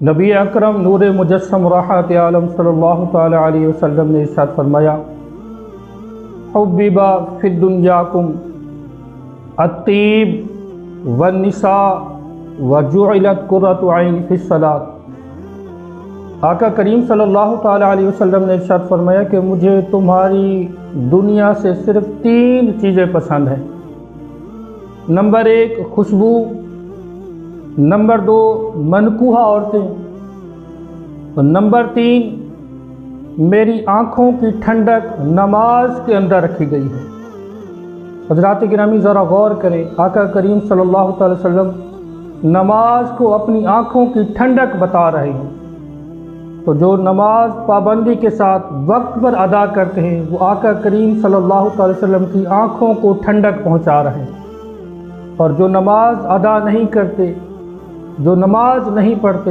نبی اکرم نور مجسم راحت عالم صلی اللہ تعالی علیہ وسلم نے ارشاد فرمایا، حبب فی دنیاکم الطیب والنساء وجعلت قرۃ عین فی الصلاۃ۔ آقا کریم صلی اللہ تعالی علیہ وسلم نے ارشاد فرمایا کہ مجھے تمہاری دنیا سے صرف 3 چیزیں پسند ہیں۔ نمبر 1 خوشبو، نمبر 2 منکوحہ عورتیں، اور نمبر 3 میری آنکھوں کی ٹھنڈک نماز کے اندر رکھی گئی ہے۔ حضرات گرامی ذرا غور کریں، آقا کریم صلی اللہ تعالی وسلم نماز کو اپنی آنکھوں کی ٹھنڈک بتا رہے ہیں، تو جو نماز پابندی کے ساتھ وقت پر ادا کرتے ہیں وہ آقا کریم صلی اللہ تعالی وسلم کی آنکھوں کو ٹھنڈک پہنچا رہے ہیں، اور جو نماز ادا نہیں کرتے، جو نماز نہیں پڑھتے،